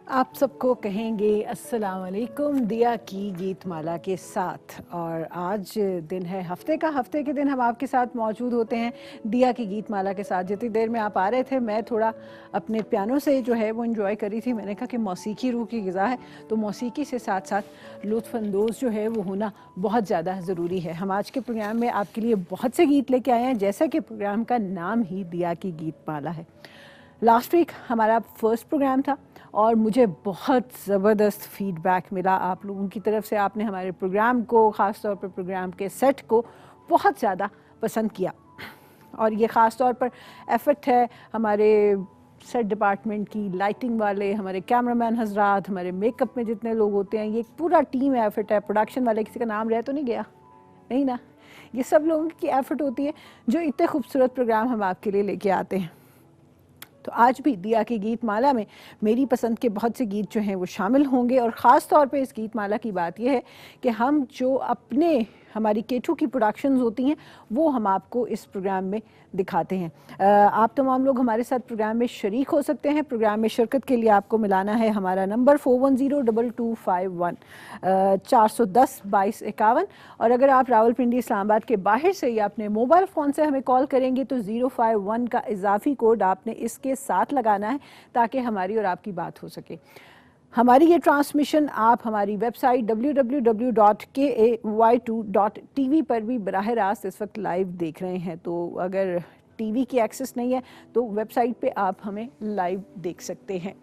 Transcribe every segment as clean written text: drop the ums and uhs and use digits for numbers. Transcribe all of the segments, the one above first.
आप सबको कहेंगे अस्सलाम वालेकुम दिया की गीत माला के साथ। और आज दिन है हफ्ते के दिन हम आपके साथ मौजूद होते हैं दिया की गीत माला के साथ। जितनी देर में आप आ रहे थे मैं थोड़ा अपने पियानो से जो है वो इन्जॉय करी थी। मैंने कहा कि मौसीकी रूह की ग़िज़ा है, तो मौसीकी से साथ साथ लुत्फ़अंदोज़ जो है वो होना बहुत ज़्यादा ज़रूरी है। हम आज के प्रोग्राम में आपके लिए बहुत से गीत लेके आए हैं, जैसा कि प्रोग्राम का नाम ही दिया की गीत माला है। लास्ट वीक हमारा फर्स्ट प्रोग्राम था और मुझे बहुत ज़बरदस्त फीडबैक मिला आप लोगों की तरफ से। आपने हमारे प्रोग्राम को, ख़ास तौर पर प्रोग्राम के सेट को बहुत ज़्यादा पसंद किया और ये ख़ास तौर पर एफ़र्ट है हमारे सेट डिपार्टमेंट की, लाइटिंग वाले, हमारे कैमरामैन हजरात, हमारे मेकअप में जितने लोग होते हैं, ये एक पूरा टीम एफ़र्ट है। प्रोडक्शन वाले किसी का नाम रह तो नहीं गया? नहीं ना? ये सब लोगों की एफ़र्ट होती है जो इतने खूबसूरत प्रोग्राम हम आपके लिए लेके आते हैं। तो आज भी दिया की गीत माला में मेरी पसंद के बहुत से गीत जो हैं वो शामिल होंगे और ख़ास तौर पे इस गीत माला की बात यह है कि हम जो अपने हमारी केटू की प्रोडक्शंस होती हैं वो हम आपको इस प्रोग्राम में दिखाते हैं। आप तमाम लोग हमारे साथ प्रोग्राम में शरीक हो सकते हैं। प्रोग्राम में शिरकत के लिए आपको मिलाना है हमारा नंबर 41022251 410-2251। और अगर आप रावलपिंडी इस्लामाबाद के बाहर से या अपने मोबाइल फ़ोन से हमें कॉल करेंगे तो 051 का इजाफी कोड आपने इसके साथ लगाना है ताकि हमारी और आपकी बात हो सके। हमारी ये ट्रांसमिशन आप हमारी वेबसाइट www.kai2.tv पर भी बराह रास्त इस वक्त लाइव देख रहे हैं। तो अगर टीवी की एक्सेस नहीं है तो वेबसाइट पे आप हमें लाइव देख सकते हैं।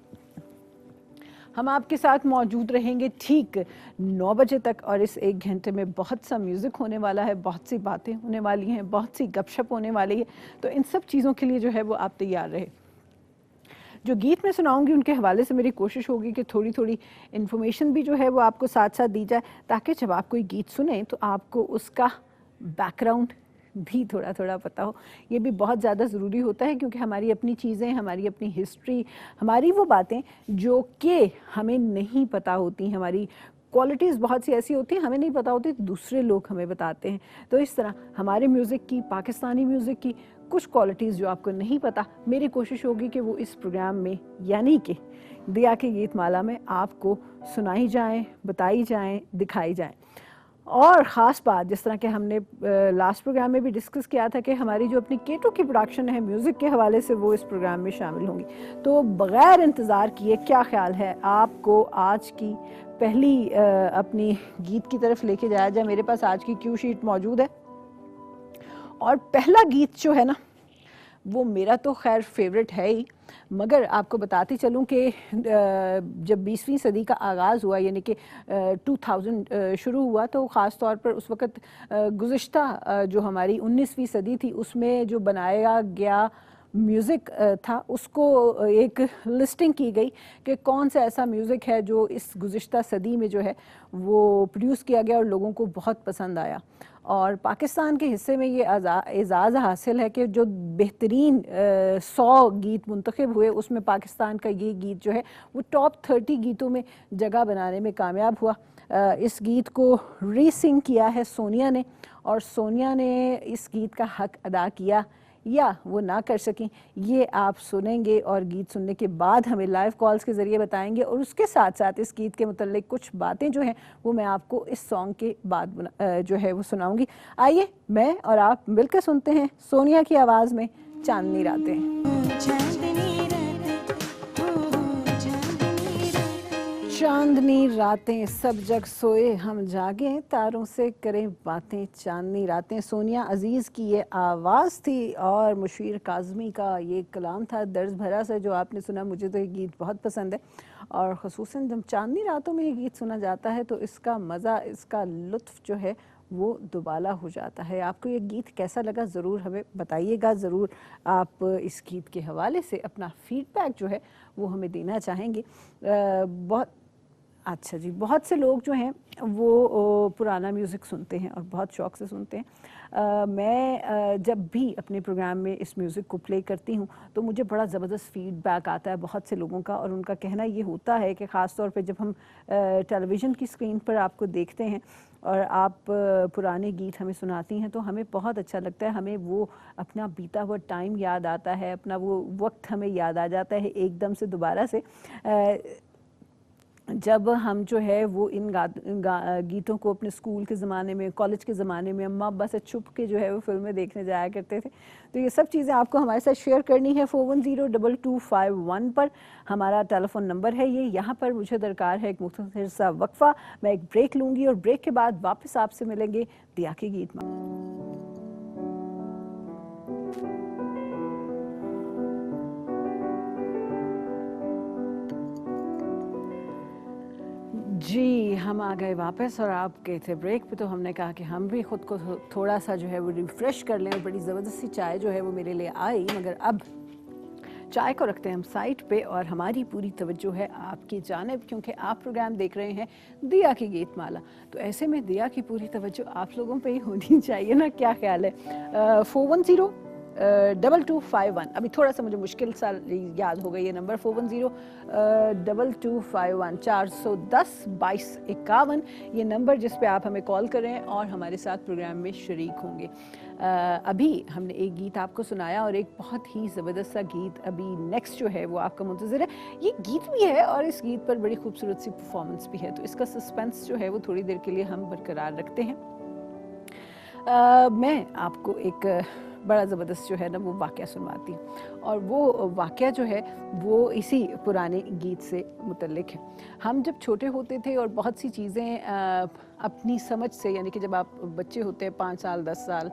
हम आपके साथ मौजूद रहेंगे ठीक 9 बजे तक और इस एक घंटे में बहुत सा म्यूज़िक होने वाला है, बहुत सी बातें होने वाली हैं, बहुत सी गपशप होने वाली है। तो इन सब चीज़ों के लिए जो है वो आप तैयार रहे। जो गीत मैं सुनाऊंगी उनके हवाले से मेरी कोशिश होगी कि थोड़ी थोड़ी इन्फॉर्मेशन भी जो है वो आपको साथ साथ दी जाए ताकि जब आप कोई गीत सुने तो आपको उसका बैकग्राउंड भी थोड़ा थोड़ा पता हो। ये भी बहुत ज़्यादा ज़रूरी होता है क्योंकि हमारी अपनी चीज़ें, हमारी अपनी हिस्ट्री, हमारी वो बातें जो कि हमें नहीं पता होती, हमारी क्वालिटीज़ बहुत सी ऐसी होती हैं हमें नहीं पता होती, दूसरे लोग हमें बताते हैं। तो इस तरह हमारे म्यूज़िक की, पाकिस्तानी म्यूज़िक की कुछ क्वालिटीज़ जो आपको नहीं पता, मेरी कोशिश होगी कि वो इस प्रोग्राम में यानी कि दिया की गीत माला में आपको सुनाई जाएं, बताई जाएं, दिखाई जाएं। और ख़ास बात, जिस तरह के हमने लास्ट प्रोग्राम में भी डिस्कस किया था कि हमारी जो अपनी केटू की प्रोडक्शन है म्यूज़िक के हवाले से वो इस प्रोग्राम में शामिल होंगी। तो बग़ैर इंतज़ार किए क्या ख्याल है आपको आज की पहली अपनी गीत की तरफ लेके जाया जाए? मेरे पास आज की क्यू शीट मौजूद है और पहला गीत जो है ना वो मेरा तो खैर फेवरेट है ही, मगर आपको बताती चलूँ कि जब 20वीं सदी का आगाज़ हुआ यानी कि 2000 शुरू हुआ तो ख़ास तौर पर उस वक़्त गुज़िश्ता जो हमारी 19वीं सदी थी उसमें जो बनाया गया म्यूज़िक था उसको एक लिस्टिंग की गई कि कौन सा ऐसा म्यूज़िक है जो इस गुज़िश्ता सदी में जो है वो प्रोड्यूस किया गया और लोगों को बहुत पसंद आया। और पाकिस्तान के हिस्से में ये एज़ाज़ हासिल है कि जो बेहतरीन 100 गीत मुंतखब हुए उसमें पाकिस्तान का ये गीत जो है वो टॉप 30 गीतों में जगह बनाने में कामयाब हुआ। इस गीत को रीसिंग किया है सोनिया ने और सोनिया ने इस गीत का हक अदा किया या वो ना कर सकें, ये आप सुनेंगे और गीत सुनने के बाद हमें लाइव कॉल्स के ज़रिए बताएंगे। और उसके साथ साथ इस गीत के मुतल्लिक कुछ बातें जो हैं वो मैं आपको इस सॉन्ग के बाद जो है वो सुनाऊंगी। आइए मैं और आप मिलकर सुनते हैं सोनिया की आवाज़ में चांदनी रातें। चांदनी रातें सब जग सोए हम जागे तारों से करें बातें, चांदनी रातें। सोनिया अजीज़ की ये आवाज़ थी और मुशीर काज़मी का ये कलाम था दर्ज भरा सा जो आपने सुना। मुझे तो ये गीत बहुत पसंद है और ख़ुसूसन जब चांदनी रातों में ये गीत सुना जाता है तो इसका मज़ा, इसका लुत्फ़ जो है वो दुबाला हो जाता है। आपको ये गीत कैसा लगा ज़रूर हमें बताइएगा। ज़रूर आप इस गीत के हवाले से अपना फ़ीडबैक जो है वो हमें देना चाहेंगे। बहुत अच्छा जी, बहुत से लोग जो हैं वो पुराना म्यूज़िक सुनते हैं और बहुत शौक़ से सुनते हैं। मैं जब भी अपने प्रोग्राम में इस म्यूज़िक को प्ले करती हूँ तो मुझे बड़ा ज़बरदस्त फ़ीडबैक आता है बहुत से लोगों का और उनका कहना ये होता है कि ख़ास तौर पे जब हम टेलीविज़न की स्क्रीन पर आपको देखते हैं और आप पुराने गीत हमें सुनाती हैं तो हमें बहुत अच्छा लगता है। हमें वो अपना बीता हुआ टाइम याद आता है, अपना वो वक्त हमें याद आ जाता है एकदम से दोबारा से। जब हम जो है वो इन गीतों को अपने स्कूल के ज़माने में, कॉलेज के ज़माने में अम्मा अब्बा से छुप के जो है वो फिल्में देखने जाया करते थे। तो ये सब चीज़ें आपको हमारे साथ शेयर करनी है। 41022251 पर हमारा टेलीफोन नंबर है ये। यहाँ पर मुझे दरकार है एक मुख्तसर सा वक्फ़ा, मैं एक ब्रेक लूँगी और ब्रेक के बाद वापस आपसे मिलेंगे दिया के गीत में। जी, हम आ गए वापस और आप गए थे ब्रेक पे, तो हमने कहा कि हम भी ख़ुद को थोड़ा सा जो है वो रिफ़्रेश कर लें। और बड़ी ज़बरदस्ती चाय जो है वो मेरे लिए आई, मगर अब चाय को रखते हैं हम साइड पे और हमारी पूरी तवज्जो है आपकी जानिब, क्योंकि आप प्रोग्राम देख रहे हैं दिया की गीत माला। तो ऐसे में दिया की पूरी तवज्जो आप लोगों पे ही होनी चाहिए ना, क्या ख्याल है? 410-2251, अभी थोड़ा सा मुझे मुश्किल सा याद हो गई ये नंबर। 410-2251 410-2251 ये नंबर जिस पे आप हमें कॉल करें और हमारे साथ प्रोग्राम में शरीक होंगे। अभी हमने एक गीत आपको सुनाया और एक बहुत ही ज़बरदस्त सा गीत अभी नेक्स्ट जो है वो आपका मुंतज़िर है। ये गीत भी है और इस गीत पर बड़ी खूबसूरत सी परफॉर्मेंस भी है, तो इसका सस्पेंस जो है वो थोड़ी देर के लिए हम बरकरार रखते हैं। मैं आपको एक बड़ा ज़बरदस्त जो है ना वो वाक़या सुनवाती हूँ, और वो वाक़या जो है वो इसी पुराने गीत से मुतल्लिक है। हम जब छोटे होते थे और बहुत सी चीज़ें अपनी समझ से, यानी कि जब आप बच्चे होते हैं 5 साल, 10 साल,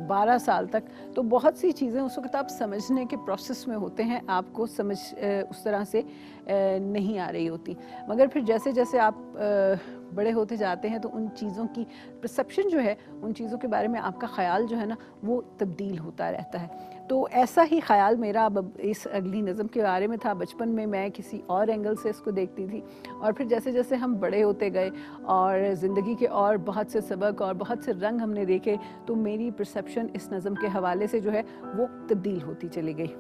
12 साल तक, तो बहुत सी चीज़ें उस वक़्त आप समझने के प्रोसेस में होते हैं, आपको समझ उस तरह से नहीं आ रही होती। मगर फिर जैसे जैसे आप बड़े होते जाते हैं तो उन चीज़ों की परसेप्शन जो है, उन चीज़ों के बारे में आपका ख़याल जो है ना वो तब्दील होता रहता है। तो ऐसा ही ख़याल मेरा अब इस अगली नज़म के बारे में था। बचपन में मैं किसी और एंगल से इसको देखती थी, और फिर जैसे जैसे हम बड़े होते गए और ज़िंदगी के और बहुत से सबक और बहुत से रंग हमने देखे, तो मेरी परसेप्शन इस नज़म के हवाले से जो है वो तब्दील होती चली गई।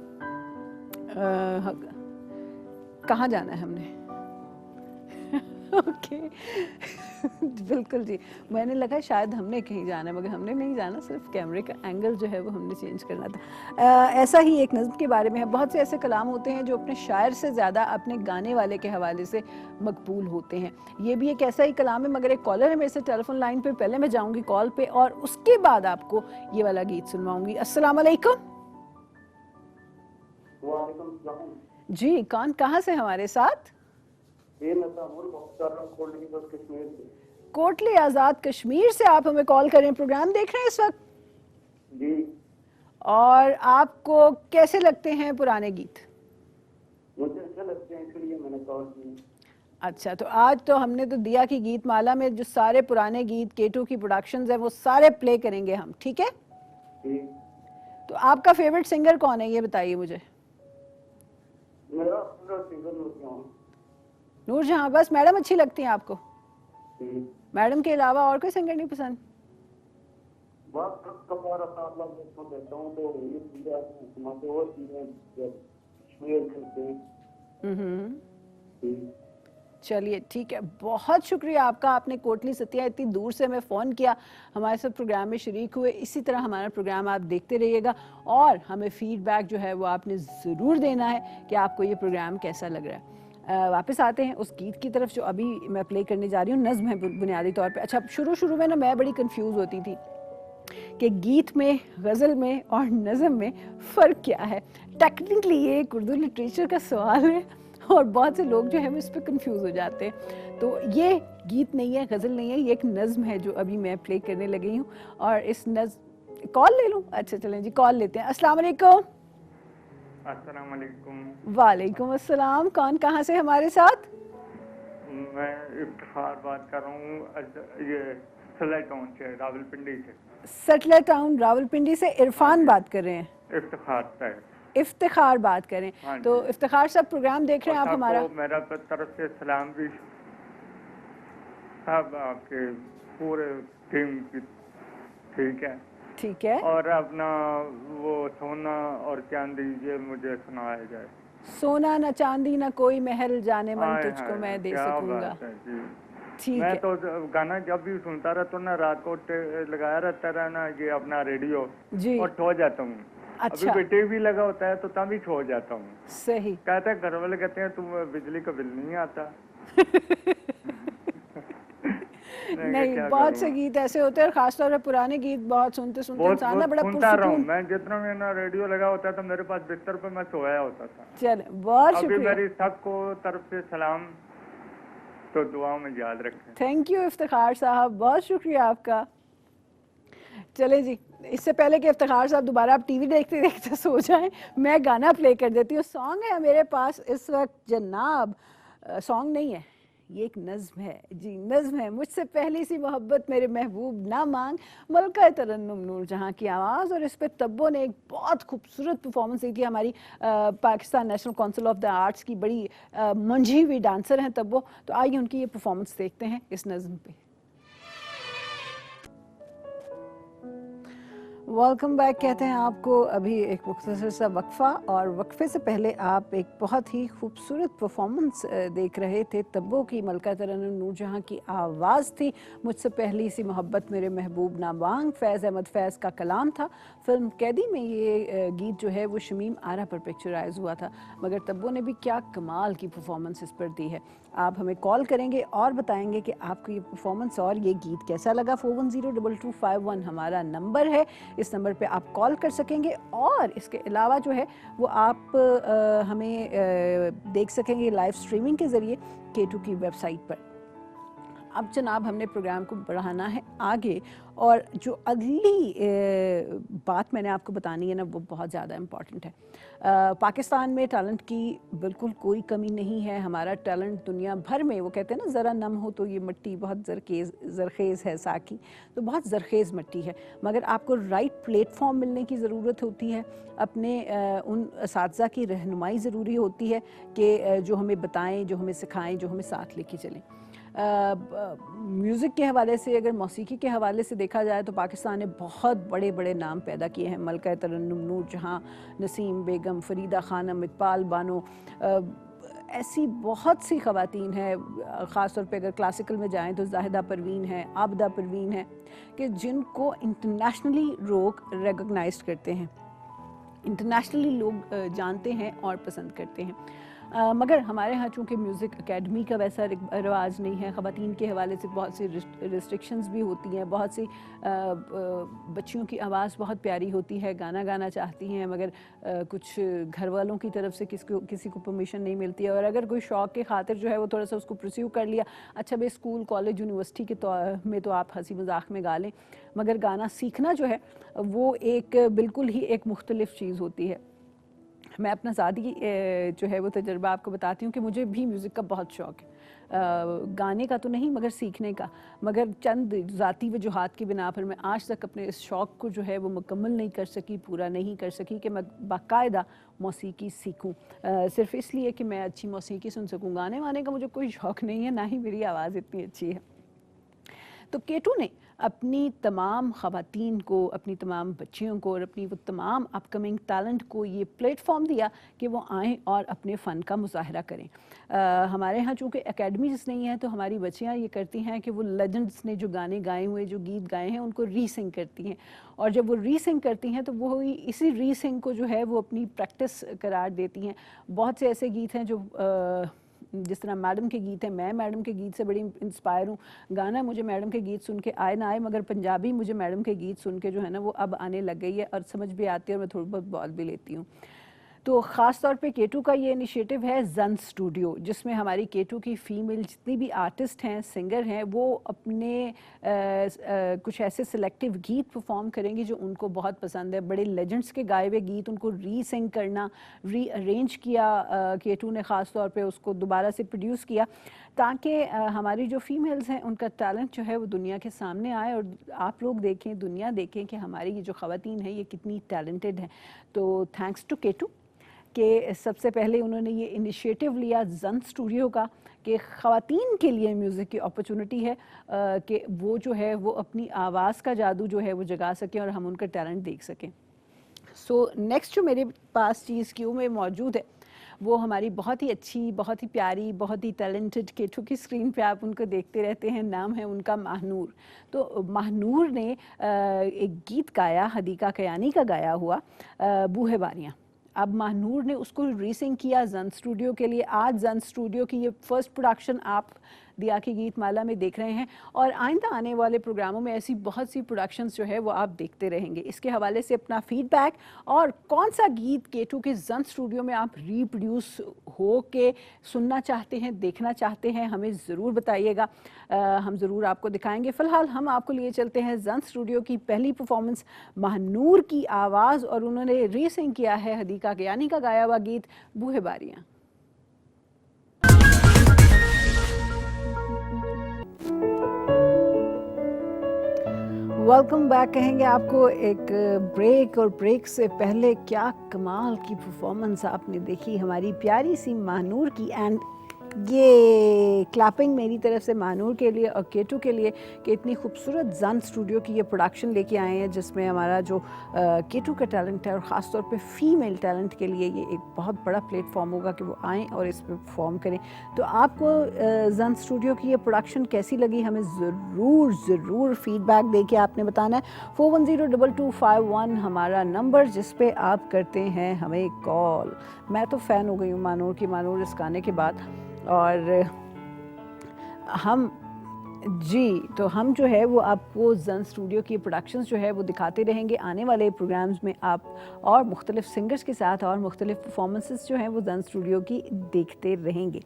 कहाँ जाना है हमने? ओके बिल्कुल जी, मैंने लगा शायद हमने कहीं जाना है, मगर हमने नहीं जाना, सिर्फ कैमरे का एंगल जो है वो हमने चेंज करना था। ऐसा ही एक नज़्म के बारे में है। बहुत से ऐसे कलाम होते हैं जो अपने शायर से ज़्यादा अपने गाने वाले के हवाले से मकबूल होते हैं। ये भी एक ऐसा ही कलाम है, मगर एक कॉलर है मेरे से टेलीफोन लाइन पे। पहले मैं जाऊँगी कॉल पे और उसके बाद आपको ये वाला गीत सुनवाऊँगी। अस्सलाम वालेकुम। जी, कौन कहाँ से हमारे साथ? कोटली आज़ाद कश्मीर से आप हमें कॉल करें। प्रोग्राम देख रहे हैं इस वक्त जी। और आपको कैसे लगते हैं पुराने गीत? मुझे अच्छे लगते हैं, इसलिए मैंने कॉल की। अच्छा, तो आज तो हमने तो दिया कि गीत माला में जो सारे पुराने गीत केटू की प्रोडक्शंस है वो सारे प्ले करेंगे हम, ठीक है? तो आपका फेवरेट सिंगर कौन है ये बताइए मुझे। मेरा फेवरेट सिंगर नूरजहां। नूरजहां, बस मैडम अच्छी लगती हैं आपको? मैडम के अलावा और कोई सिंगर नहीं पसंद? बस कबार अल्लाह को देता हूं तो ये चीजें सुनाते और चीजें शेयर करते हैं। चलिए ठीक है, बहुत शुक्रिया आपका। आपने कोटली सतिया इतनी दूर से हमें फ़ोन किया, हमारे साथ प्रोग्राम में शरीक हुए। इसी तरह हमारा प्रोग्राम आप देखते रहिएगा और हमें फ़ीडबैक जो है वो आपने ज़रूर देना है कि आपको ये प्रोग्राम कैसा लग रहा है। वापस आते हैं उस गीत की तरफ जो अभी मैं प्ले करने जा रही हूँ। नज़्म है बुनियादी तौर पे। अच्छा, शुरू में ना मैं बड़ी कंफ्यूज होती थी कि गीत में, गज़ल में और नज़म में फ़र्क क्या है। टेक्निकली ये एक उर्दू लिटरेचर का सवाल है और बहुत से लोग जो है वो इस पर कंफ्यूज हो जाते हैं। तो ये गीत नहीं है, गज़ल नहीं है, ये एक नज़्म है जो अभी मैं प्ले करने लगी हूँ। और इस नज़्म, कॉल ले लूँ? अच्छा चलें जी, कॉल लेते हैं। अस्सलाम वालेकुम। अस्सलाम वालेकुम। वालेकुम अस्सलाम। कौन कहाँ से हमारे साथ? मैं इफ्तिखार बात कर रहा हूँ, ये सटलेट टाउन से, रावलपिंडी से। सटलेट टाउन रावलपिंडी से इरफान बात कर रहे हैं? इफ्तिखार साहब। इफ्तिखार बात करें। हाँ तो इफ्तिखार साहब प्रोग्राम देख रहे हैं आप हमारा? मेरा तरफ से सलाम भी सब आपके पूरे टीम की। ठीक है, ठीक है। और अपना वो सोना और चांदी ये मुझे सुनाया जाए। सोना न चांदी न कोई महल जाने मन तुझको मैं दे सकूंगा। ठीक मैं है। तो गाना जब भी सुनता रहता हूँ ना, रात को लगाया रहता है ना ये अपना रेडियो जी। और सो जाता हूँ। अच्छा। अभी टीवी लगा होता है तो तभी सो जाता हूँ। सही। कहते हैं घर वाले कहते हैं तुम बिजली का बिल नहीं आता। नहीं, बहुत से गीत ऐसे होते हैं और खासतौर पर पुराने गीत बहुत सुनते सुनते बहुत इंसान ना बड़ा सुनता रहा हूँ पुरसुकून। मैं, जितना मेरा रेडियो लगा होता था मेरे पास बिस्तर पे, मैं सोया होता था। चले, बहुत अभी शुक्रिया। मेरी सबको तरफ से सलाम, तो दुआओं में याद रखें। थैंक यू इफ्तिखार साहब, बहुत शुक्रिया आपका। चले जी, इससे पहले कि इफ्तिखार साहब दोबारा आप टीवी देखते देखते सो जाएं, मैं गाना प्ले कर देती हूँ। सॉन्ग है मेरे पास इस वक्त जनाब, सॉन्ग नहीं है, ये एक नज़्म है जी, नज़्म है। मुझसे पहली सी मोहब्बत मेरे महबूब ना मांग, मलका तरन्नुम नूर जहाँ की आवाज़। और इस पर तब्बो ने एक बहुत खूबसूरत परफॉर्मेंस दी थी। हमारी Pakistan national council of the arts की बड़ी मंझी हुई डांसर हैं तब्बो। तो आइए उनकी ये परफॉर्मेंस देखते हैं इस नज़्म पे। वेलकम बैक कहते हैं आपको। अभी एक मुख्तसर सा वक्फ़ा, और वक्फ़े से पहले आप एक बहुत ही खूबसूरत परफॉर्मेंस देख रहे थे तब्बो की। मलका तरन्नुम नूर जहाँ की आवाज़ थी। मुझसे पहली सी मोहब्बत मेरे महबूब ना मांग, फैज़ अहमद फैज़ का कलाम था। फिल्म कैदी में ये गीत जो है वो शमीम आरा पर पिक्चराइज हुआ था, मगर तब्बो ने भी क्या कमाल की परफॉर्मेंस इस पर दी है। आप हमें कॉल करेंगे और बताएंगे कि आपको ये परफॉर्मेंस और ये गीत कैसा लगा। 41022251 हमारा नंबर है, इस नंबर पे आप कॉल कर सकेंगे। और इसके अलावा जो है वो आप हमें देख सकेंगे लाइव स्ट्रीमिंग के ज़रिए K2 की वेबसाइट पर। अब जनाब हमने प्रोग्राम को बढ़ाना है आगे, और जो अगली बात मैंने आपको बतानी है ना वो बहुत ज़्यादा इम्पॉर्टेंट है। पाकिस्तान में टैलेंट की बिल्कुल कोई कमी नहीं है। हमारा टैलेंट दुनिया भर में, वो कहते हैं ना ज़रा नम हो तो ये मिट्टी बहुत ज़रखेज़ है साकी, तो बहुत ज़रखेज़ मिट्टी है, मगर आपको राइट प्लेटफॉर्म मिलने की ज़रूरत होती है। अपने उन असातिज़ा की रहनुमाई ज़रूरी होती है कि जो हमें बताएं, जो हमें सिखाएं, जो हमें साथ लेके चलें। म्यूज़िक के हवाले से, अगर मौसीकी के हवाले से देखा जाए तो पाकिस्तान ने बहुत बड़े बड़े नाम पैदा किए हैं। मलका तरन्नुम नूर जहाँ, नसीम बेगम, फरीदा खानम, इकबाल बानो, ऐसी बहुत सी ख़वातीन हैं। ख़ास तौर पे अगर क्लासिकल में जाएं तो जाहिदा परवीन है, आबदा परवीन है, कि जिनको इंटरनेशनली लोग रिकॉग्नाइज करते हैं, इंटरनेशनली लोग जानते हैं और पसंद करते हैं। मगर हमारे यहाँ चूँकि म्यूज़िक एकेडमी का वैसा रिवाज नहीं है, ख़वातीन के हवाले से बहुत सी रिस्ट्रिक्शंस भी होती हैं। बहुत सी बच्चियों की आवाज़ बहुत प्यारी होती है, गाना गाना चाहती हैं, मगर कुछ घर वालों की तरफ से किसी को परमिशन नहीं मिलती है। और अगर कोई शौक़ के खातिर जो है वो थोड़ा सा उसको परस्यू कर लिया, अच्छा भाई स्कूल कॉलेज यूनिवर्सिटी के में तो आप हंसी मजाक में गा लें, मगर गाना सीखना जो है वो एक बिल्कुल ही एक मुख्तलिफ चीज़ होती है। मैं अपना ज़ाती जो है वो तजर्बा आपको बताती हूँ कि मुझे भी म्यूज़िक का बहुत शौक़ है, गाने का तो नहीं मगर सीखने का। मगर चंद ज़ाती वजूहात की बिना पर मैं आज तक अपने इस शौक़ को जो है वो मुकम्मल नहीं कर सकी, पूरा नहीं कर सकी कि मैं बाकायदा मौसीकी सीखूं। सिर्फ़ इसलिए कि मैं अच्छी मौसीकी सुन सकूं। गाने वाने का मुझे कोई शौक़ नहीं है, ना ही मेरी आवाज़ इतनी अच्छी है। तो K2 ने अपनी तमाम ख़वातीन को, अपनी तमाम बच्चियों को और अपनी वो तमाम अपकमिंग टैलेंट को ये प्लेटफॉर्म दिया कि वो आएँ और अपने फ़न का मुज़ाहरा करें। हमारे यहाँ चूँकि एकेडमीज़ नहीं है तो हमारी बच्चियाँ ये करती हैं कि वो लेजेंड्स ने जो गाने गाए हुए, जो गीत गाए हैं, उनको रीसिंग करती हैं। और जब वो रीसिंग करती हैं तो वो इसी रीसिंग को जो है वो अपनी प्रैक्टिस करार देती हैं। बहुत से ऐसे गीत हैं जो जिस तरह मैडम के गीत हैं, मैं मैडम के गीत से बड़ी इंस्पायर हूँ। गाना मुझे मैडम के गीत सुन के आए ना आए, मगर पंजाबी मुझे मैडम के गीत सुन के जो है ना वो अब आने लग गई है और समझ भी आती है, और मैं थोड़ी बहुत बोल भी लेती हूँ। तो ख़ास तौर पे K2 का ये इनिशिएटिव है जन स्टूडियो, जिसमें हमारी K2 की फ़ीमेल जितनी भी आर्टिस्ट हैं, सिंगर हैं, वो अपने कुछ ऐसे सिलेक्टिव गीत परफॉर्म करेंगी जो उनको बहुत पसंद है। बड़े लेजेंड्स के गाए हुए गीत उनको रीसिंग करना, री अरेंज किया K2 ने, ख़ास तौर पे उसको दोबारा से प्रोड्यूस किया ताकि हमारी जो फीमेल्स हैं उनका टैलेंट जो है वो दुनिया के सामने आए और आप लोग देखें, दुनिया देखें कि हमारी ये जो ख़वातीन हैं ये कितनी टैलेंटेड हैं। तो थैंक्स टू K2 कि सबसे पहले उन्होंने ये इनिशिएटिव लिया जन स्टूडियो का कि ख़वातीन के लिए म्यूज़िक की अपॉर्चुनिटी है कि वो जो है वो अपनी आवाज़ का जादू जो है वो जगा सकें और हम उनका टैलेंट देख सकें। सो नेक्स्ट जो मेरे पास चीज़ क्यों में मौजूद है वो हमारी बहुत ही अच्छी, बहुत ही प्यारी, बहुत ही टैलेंटेड K2 की स्क्रीन पे आप उनको देखते रहते हैं। नाम है उनका महानूर। तो महानूर ने एक गीत गाया, हदीका कयानी का गाया हुआ बूहे बारियाँ। अब महानूर ने उसको रीसिंग किया जन स्टूडियो के लिए। आज जन स्टूडियो की ये फर्स्ट प्रोडक्शन आप दिया की गीत माला में देख रहे हैं और आइंदा आने वाले प्रोग्रामों में ऐसी बहुत सी प्रोडक्शंस जो है वो आप देखते रहेंगे। इसके हवाले से अपना फीडबैक और कौन सा गीत K2 के जन स्टूडियो में आप रीप्रोड्यूस हो के सुनना चाहते हैं, देखना चाहते हैं, हमें ज़रूर बताइएगा। हम ज़रूर आपको दिखाएंगे। फ़िलहाल हम आपको लिए चलते हैं जन स्टूडियो की पहली परफॉर्मेंस, महानूर की आवाज़, और उन्होंने रीसिंग किया है हदीका कियानी का गाया हुआ गीत बूहे बारियाँ। वेलकम बैक कहेंगे आपको एक ब्रेक, और ब्रेक से पहले क्या कमाल की परफॉर्मेंस आपने देखी हमारी प्यारी सी महानूर की। एंड ये क्लैपिंग मेरी तरफ से महानूर के लिए और K2 के लिए कि इतनी खूबसूरत जन स्टूडियो की ये प्रोडक्शन लेके आए हैं जिसमें हमारा जो K2 का टैलेंट है और ख़ास तौर पे फीमेल टैलेंट के लिए ये एक बहुत बड़ा प्लेटफॉर्म होगा कि वो आएँ और इस पर परफॉर्म करें। तो आपको जन स्टूडियो की ये प्रोडक्शन कैसी लगी हमें ज़रूर फीडबैक दे के आपने बताना है। 41022251 हमारा नंबर जिस पे आप करते हैं हमें कॉल। मैं तो फ़ैन हो गई हूँ महानूर की, महानूर इस गाने के बाद। और हम तो हम जो है वो आपको जन स्टूडियो की प्रोडक्शंस जो है वो दिखाते रहेंगे आने वाले प्रोग्राम्स में आप, और मुख्तलिफ सिंगर्स के साथ और मुख्तलिफ परफॉर्मेंसेस जो हैं वो जन स्टूडियो की देखते रहेंगे।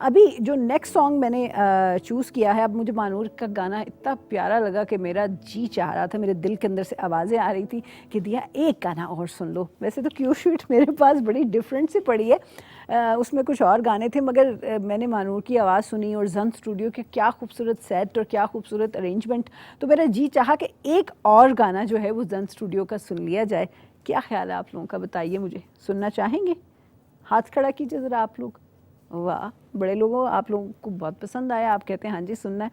अभी जो नेक्स्ट सॉन्ग मैंने चूज़ किया है, अब मुझे महानूर का गाना इतना प्यारा लगा कि मेरा जी चाह रहा था, मेरे दिल के अंदर से आवाज़ें आ रही थी कि दिया एक गाना और सुन लो। वैसे तो क्यू शीट मेरे पास बड़ी डिफरेंट सी पड़ी है, उसमें कुछ और गाने थे, मगर मैंने महानूर की आवाज़ सुनी और जन स्टूडियो के क्या खूबसूरत सेट और क्या खूबसूरत अरेंजमेंट, तो मेरा जी चाहा कि एक और गाना जो है वो जन स्टूडियो का सुन लिया जाए। क्या ख्याल है आप लोगों का, बताइए मुझे, सुनना चाहेंगे? हाथ खड़ा कीजिए ज़रा आप लोग। वाह, बड़े लोगों, आप लोगों को बहुत पसंद आया, आप कहते हैं हाँ जी सुनना है।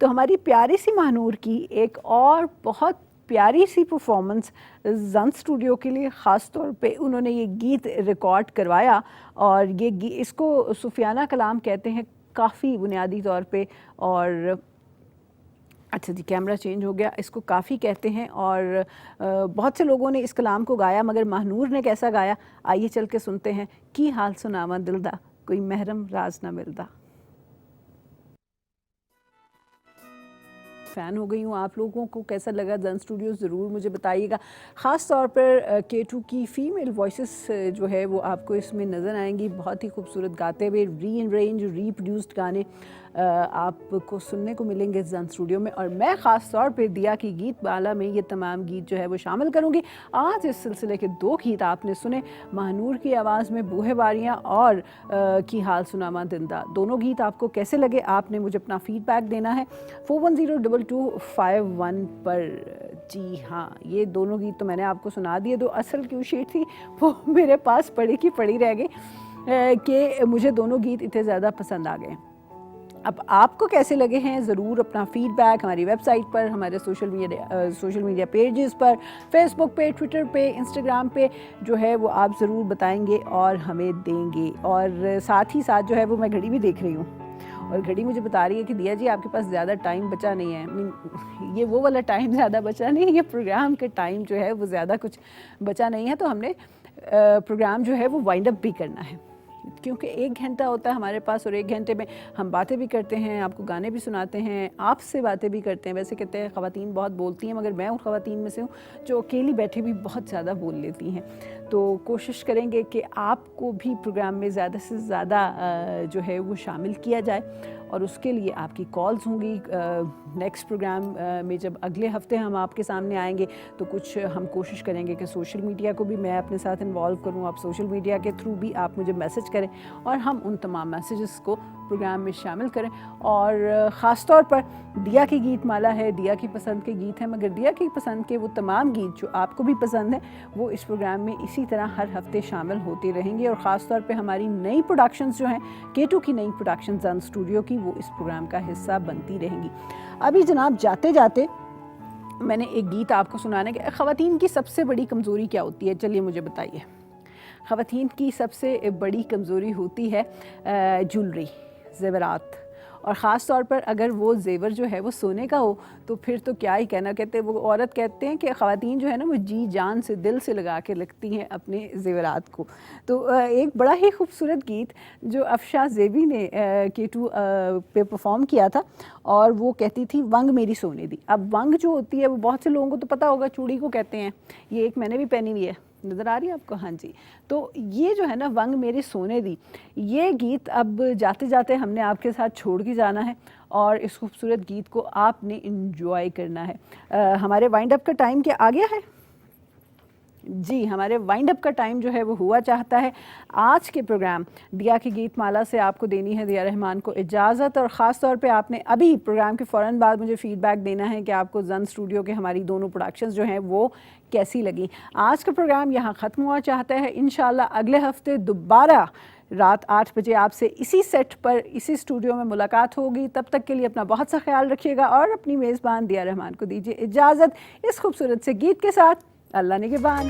तो हमारी प्यारी सी महानूर की एक और बहुत प्यारी सी परफॉर्मेंस जन स्टूडियो के लिए ख़ास तौर पे उन्होंने ये गीत रिकॉर्ड करवाया, और ये इसको सुफियाना कलाम कहते हैं काफ़ी बुनियादी तौर पे। और अच्छा जी, कैमरा चेंज हो गया, इसको काफ़ी कहते हैं और बहुत से लोगों ने इस कलाम को गाया, मगर महानूर ने कैसा गाया आइए चल के सुनते हैं। की हाल सुनावा दिलदा, कोई महरम राज ना मिलदा। फ़ैन हो गई हूँ, आप लोगों को कैसा लगा जन स्टूडियो ज़रूर मुझे बताइएगा। ख़ास तौर पर K2 की फ़ीमेल वॉइसेस जो है वो आपको इसमें नज़र आएंगी, बहुत ही खूबसूरत गाते हुए, रीअरेंज रीप्रोड्यूस्ड गाने आपको सुनने को मिलेंगे जन स्टूडियो में। और मैं ख़ास तौर पे दिया की गीत माला में ये तमाम गीत जो है वो शामिल करूँगी। आज इस सिलसिले के 2 गीत आपने सुने, महानूर की आवाज़ में बूहे बारियाँ और की हाल सुनामा दिलदा। दोनों गीत आपको कैसे लगे आपने मुझे अपना फ़ीडबैक देना है 41022251 पर। जी हाँ, ये दोनों गीत तो मैंने आपको सुना दिए, दो असल क्यू शीट थी वो मेरे पास पड़ी की पड़ी रह गई कि मुझे दोनों गीत इतने ज़्यादा पसंद आ गए। अब आपको कैसे लगे हैं ज़रूर अपना फ़ीडबैक हमारी वेबसाइट पर, हमारे सोशल मीडिया पेजेस पर, फेसबुक पे, ट्विटर पे, इंस्टाग्राम पे जो है वो आप ज़रूर बताएंगे और हमें देंगे। और साथ ही साथ जो है वो मैं घड़ी भी देख रही हूँ और घड़ी मुझे बता रही है कि दिया जी आपके पास ज़्यादा टाइम बचा नहीं है। ये वो वाला टाइम ज़्यादा बचा नहीं है, ये प्रोग्राम के टाइम जो है वो ज़्यादा कुछ बचा नहीं है, तो हमने प्रोग्राम जो है वो वाइंड अप भी करना है, क्योंकि 1 घंटा होता है हमारे पास और 1 घंटे में हम बातें भी करते हैं, आपको गाने भी सुनाते हैं, आपसे बातें भी करते हैं। वैसे कहते हैं ख़वातीन बहुत बोलती हैं, मगर मैं उन ख़वातीन में से हूँ जो अकेली बैठे भी बहुत ज़्यादा बोल लेती हैं। तो कोशिश करेंगे कि आपको भी प्रोग्राम में ज़्यादा से ज़्यादा जो है वो शामिल किया जाए, और उसके लिए आपकी कॉल्स होंगी। नेक्स्ट प्रोग्राम में जब अगले हफ्ते हम आपके सामने आएंगे तो कुछ हम कोशिश करेंगे कि सोशल मीडिया को भी मैं अपने साथ इन्वॉल्व करूं, आप सोशल मीडिया के थ्रू भी आप मुझे मैसेज करें और हम उन तमाम मैसेजेस को प्रोग्राम में शामिल करें। और ख़ास तौर पर दिया की गीत माला है, दिया की पसंद के गीत हैं, मगर दिया की पसंद के वो तमाम गीत जो आपको भी पसंद हैं वो इस प्रोग्राम में इसी तरह हर हफ्ते शामिल होते रहेंगे। और ख़ास तौर पे हमारी नई प्रोडक्शंस जो हैं, K2 की नई प्रोडक्शन जन स्टूडियो की, वो इस प्रोग्राम का हिस्सा बनती रहेंगी। अभी जनाब जाते जाते मैंने एक गीत आपको सुनाने के, ख़वातीन की सबसे बड़ी कमज़ोरी क्या होती है, चलिए मुझे बताइए। ख़वातीन की सबसे बड़ी कमज़ोरी होती है ज्वेलरी, ज़ेवरात। और ख़ास तौर पर अगर वो जेवर जो है वो सोने का हो तो फिर तो क्या ही कहना। कहते वो औरत कहते हैं कि ख़वातीन जो है ना वो जी जान से दिल से लगा के लगती हैं अपने जेवरात को। तो एक बड़ा ही खूबसूरत गीत जो अफशा ज़ेबी ने K2 पे परफॉर्म किया था, और वो कहती थी वंग मेरी सोने दी। अब वंग जो होती है वो बहुत से लोगों को तो पता होगा, चूड़ी को कहते हैं। ये एक मैंने भी पहनी हुई है, नज़र आ रही है आपको? हाँ जी। तो ये जो है ना वंग मेरी सोने दी, ये गीत अब जाते जाते हमने आपके साथ छोड़ के जाना है और इस खूबसूरत गीत को आपने इंजॉय करना है। हमारे वाइंड अप का टाइम क्या आ गया है? जी, हमारे वाइंड अप का टाइम जो है वो हुआ चाहता है। आज के प्रोग्राम दिया की गीत माला से आपको देनी है दिया रहमान को इजाज़त, और ख़ास तौर पे आपने अभी प्रोग्राम के फ़ौरन बाद मुझे फ़ीडबैक देना है कि आपको जन स्टूडियो के हमारी दोनों प्रोडक्शंस जो हैं वो कैसी लगी। आज का प्रोग्राम यहाँ ख़त्म हुआ चाहता है। इंशाल्लाह अगले हफ्ते दोबारा रात 8 बजे आपसे इसी सेट पर इसी स्टूडियो में मुलाकात होगी। तब तक के लिए अपना बहुत सा ख्याल रखिएगा और अपनी मेज़बान दिया रहमान को दीजिए इजाज़त इस खूबसूरत से गीत के साथ। अल्लाह निगहबान।